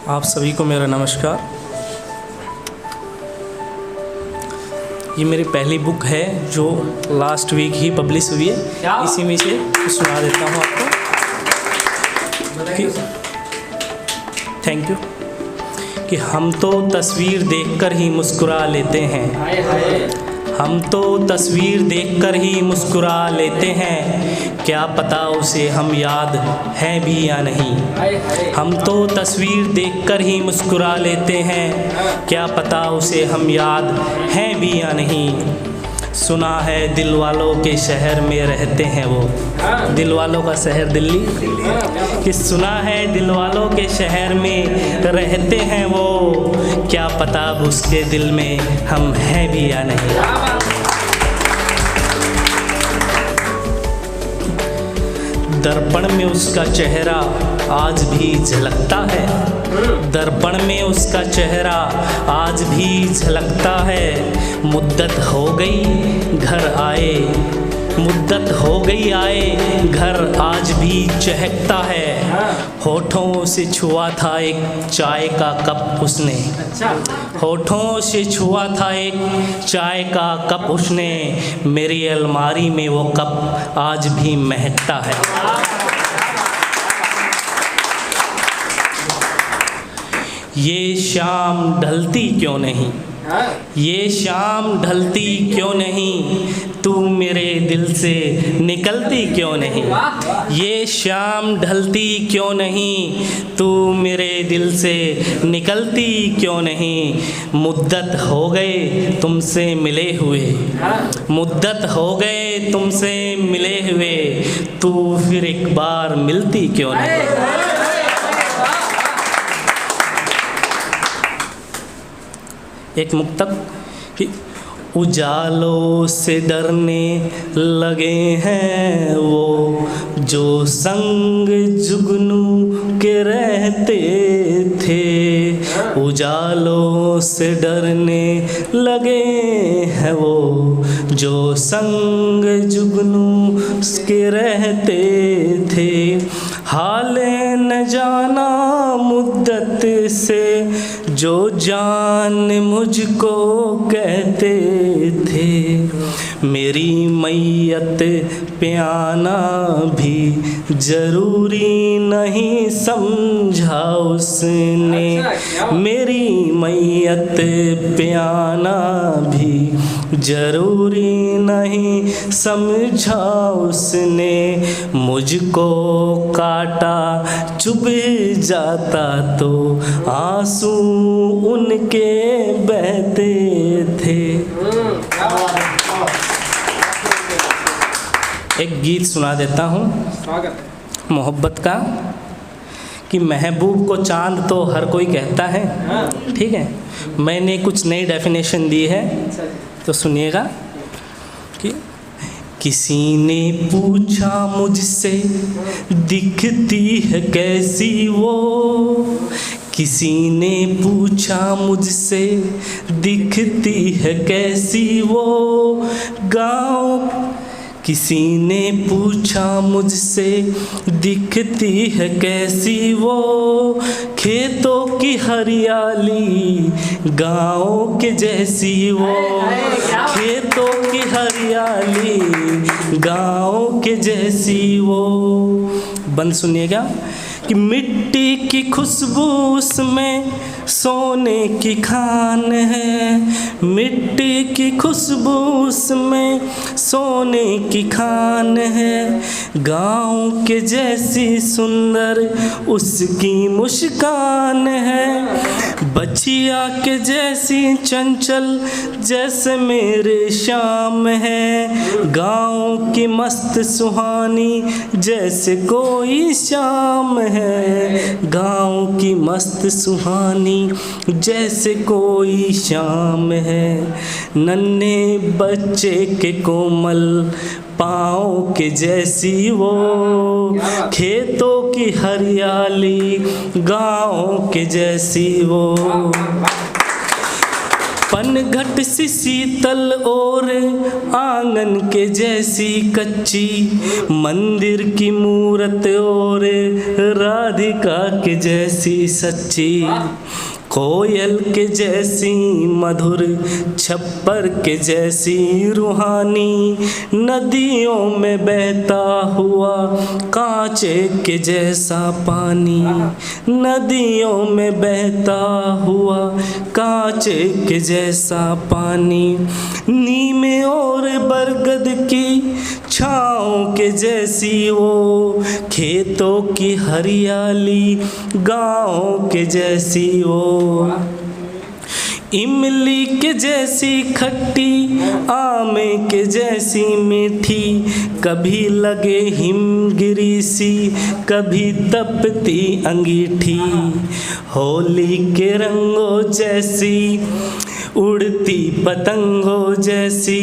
आप सभी को मेरा नमस्कार। ये मेरी पहली बुक है जो लास्ट वीक ही पब्लिश हुई है, इसी में से सुना देता हूँ आपको। Thank you. कि हम तो तस्वीर देखकर ही मुस्कुरा लेते हैं, हम तो तस्वीर देखकर ही मुस्कुरा लेते हैं, क्या पता उसे हम याद हैं भी या नहीं। हम तो तस्वीर देखकर ही मुस्कुरा लेते हैं, क्या पता उसे हम याद हैं भी या नहीं। सुना है दिल वालों के शहर में रहते हैं वो, दिल वालों का शहर दिल्ली। कि सुना है दिल वालों के शहर में रहते हैं वो, क्या पता अब उसके दिल में हम हैं भी या नहीं। दर्पण में उसका चेहरा आज भी झलकता है, दर्पण में उसका चेहरा आज भी झलकता है। मुद्दत हो गई घर आए, मुद्दत हो गई आए घर आज भी चहकता है। होठों से छुआ था एक चाय का कप उसने, होठों से छुआ था एक चाय का कप उसने, मेरी अलमारी में वो कप आज भी महकता है। ये शाम ढलती क्यों नहीं, ये शाम ढलती क्यों नहीं, तू मेरे दिल से निकलती क्यों नहीं। ये शाम ढलती क्यों नहीं, तू मेरे दिल से निकलती क्यों नहीं। मुद्दत हो गए तुमसे मिले हुए, मुद्दत हो गए तुमसे मिले हुए, तू फिर एक बार मिलती क्यों नहीं। एक मुक्तक कि उजालों से डरने लगे हैं वो, जो संग जुगनू के रहते थे। उजालों से डरने लगे हैं वो, जो संग जुगनू के रहते थे। हाल न जाना मुद्दत से जो जान मुझको कहते थे, मेरी मैयत पे आना भी ज़रूरी नहीं समझा उसने। मेरी मैयत पे आना भी ज़रूरी नहीं समझा उसने। मुझको काटा चुभ जाता तो आंसू उनके बहते थे। एक गीत सुना देता हूँ मोहब्बत का। कि महबूब को चांद तो हर कोई कहता है, ठीक है। मैंने कुछ नई डेफिनेशन दी है तो सुनिएगा। कि किसी ने पूछा मुझसे दिखती है कैसी वो, किसी ने पूछा मुझसे दिखती है कैसी वो गाँव। किसी ने पूछा मुझसे दिखती है कैसी वो, खेतों की हरियाली गाँव के जैसी वो। खेतों की हरियाली गाँव के जैसी वो। बंद सुनिएगा। कि मिट्टी की खुशबू उसमें सोने की खान है, मिट्टी की खुशबू उसमें सोने की खान है। गाँव के जैसी सुंदर उसकी मुस्कान है, बचिया के जैसी चंचल जैसे मेरे शाम है। गाँव की मस्त सुहानी जैसे कोई शाम है, गाँव की मस्त सुहानी जैसे कोई शाम है। नन्हे बच्चे के कोमल पाँव के जैसी वो, खेतों की हरियाली गाँव के जैसी वो। पनघट सी शीतल और आंगन के जैसी कच्ची, मंदिर की मूरत और राधिका के जैसी सच्ची, कोयल के जैसी मधुर, छप्पर के जैसी रूहानी, नदियों में बहता हुआ कांचे के जैसा पानी, नदियों में बहता हुआ कांचे के जैसा पानी, नीम और बरगद की छाँव के जैसी वो, खेतों की हरियाली गाँव के जैसी वो, इमली के जैसी खट्टी, आमे के जैसी मीठी, कभी लगे हिमगिरी सी, कभी तपती अंगीठी, होली के रंगों जैसी, उड़ती पतंगों जैसी,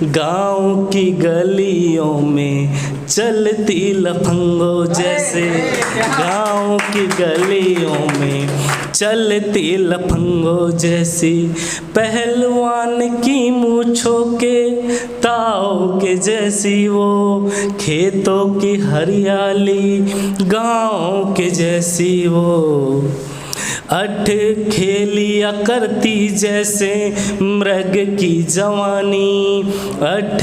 गाँव की गलियों में चलती लफंगों जैसे, गाँव की गलियों में चलती लफंगों जैसी, पहलवान की मूंछों के ताव के जैसी वो, खेतों की हरियाली गाँव के जैसी वो, अठ खेलिया करती जैसे मृग की जवानी, अठ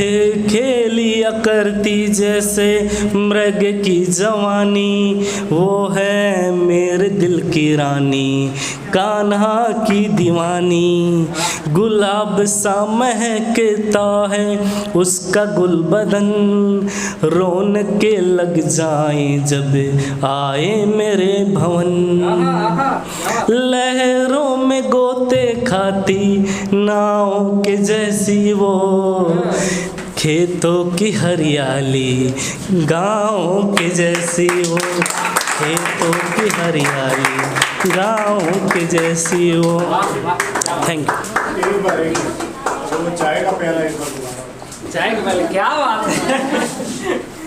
खेलिया करती जैसे मृग की जवानी, वो है मेरे दिल की रानी, कान्हा की दीवानी, गुलाब सा महकता है उसका गुलबदन, रौनके लग जाए जब आए मेरे भवन, लहरों में गोते खाती नाव के जैसी वो, खेतों की हरियाली गाँव के जैसी वो, खेतों की हरियाली गाँव के जैसी वो। Thank you. चाय का प्याला, चाय का प्याला, क्या बात है।